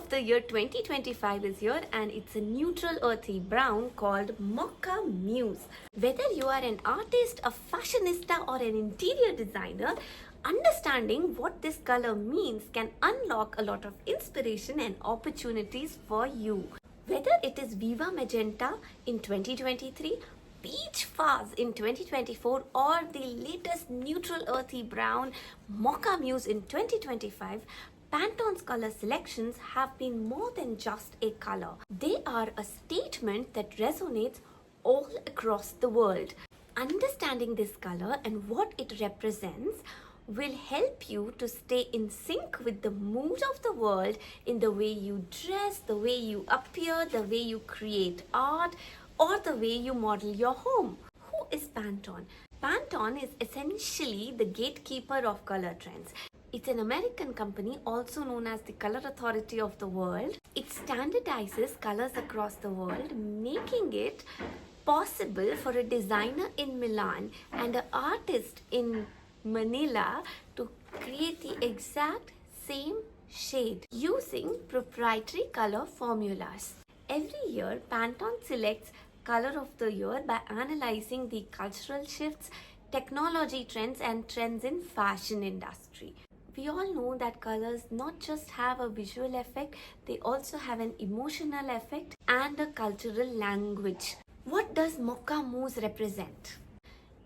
of the year 2025 is here, and it's a neutral earthy brown called Mocha Mousse. Whether you are an artist, a fashionista or an interior designer, understanding what this color means can unlock a lot of inspiration and opportunities for you. Whether it is Viva Magenta in 2023, Peach Fuzz in 2024 or the latest neutral earthy brown Mocha Mousse in 2025, Pantone's color selections have been more than just a color. They are a statement that resonates all across the world. Understanding this color and what it represents will help you to stay in sync with the mood of the world in the way you dress, the way you appear, the way you create art, or the way you model your home. Who is Pantone? Pantone is essentially the gatekeeper of color trends. It's an American company also known as the color authority of the world. It standardizes colors across the world, making it possible for a designer in Milan and an artist in Manila to create the exact same shade using proprietary color formulas. Every year, Pantone selects Color of the Year by analyzing the cultural shifts, technology trends and trends in fashion industry. We all know that colors not just have a visual effect, they also have an emotional effect and a cultural language. What does Mocha Mousse represent?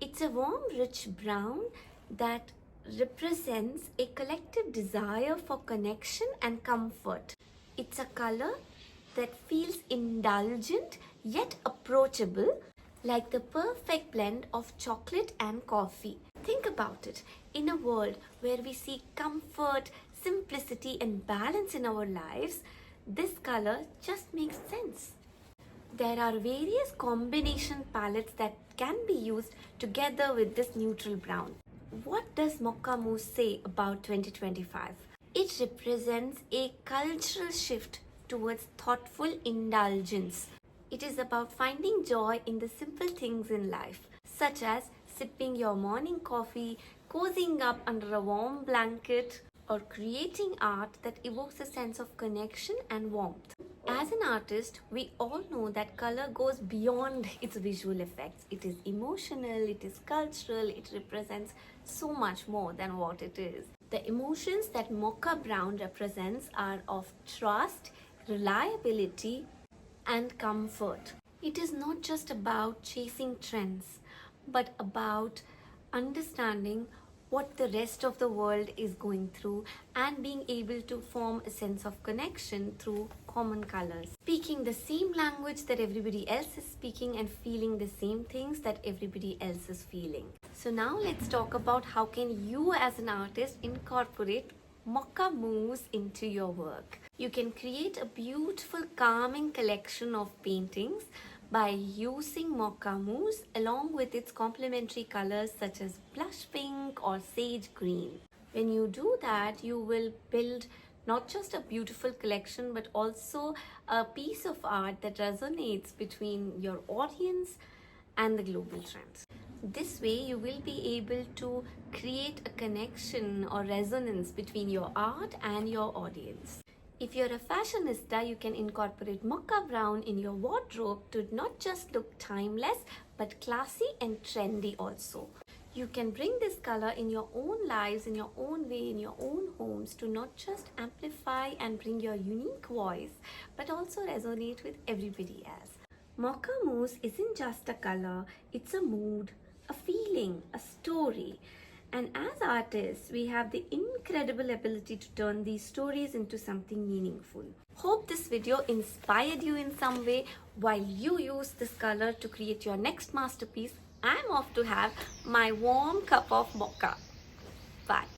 It's a warm, rich brown that represents a collective desire for connection and comfort. It's a color that feels indulgent yet approachable, like the perfect blend of chocolate and coffee. Think about it. In a world where we seek comfort, simplicity and balance in our lives, this color just makes sense. There are various combination palettes that can be used together with this neutral brown. What does Mocha Mousse say about 2025? It represents a cultural shift towards thoughtful indulgence. It is about finding joy in the simple things in life, such as sipping your morning coffee, cozying up under a warm blanket, or creating art that evokes a sense of connection and warmth. As an artist, we all know that color goes beyond its visual effects. It is emotional, it is cultural, it represents so much more than what it is. The emotions that Mocha Brown represents are of trust, reliability, and comfort. It is not just about chasing trends, but about understanding what the rest of the world is going through and being able to form a sense of connection through common colors. Speaking the same language that everybody else is speaking and feeling the same things that everybody else is feeling. So now let's talk about how can you as an artist incorporate Mocha Mousse into your work. You can create a beautiful calming collection of paintings by using Mocha Mousse along with its complementary colors such as blush pink or sage green. When you do that, you will build not just a beautiful collection but also a piece of art that resonates between your audience and the global trends. This way you will be able to create a connection or resonance between your art and your audience. If you're a fashionista, you can incorporate Mocha Brown in your wardrobe to not just look timeless but classy and trendy also. You can bring this color in your own lives, in your own way, in your own homes to not just amplify and bring your unique voice but also resonate with everybody else. Mocha Mousse isn't just a color, it's a mood, a feeling, a story. And as artists, we have the incredible ability to turn these stories into something meaningful. Hope this video inspired you in some way while you use this color to create your next masterpiece. I'm off to have my warm cup of mocha. Bye.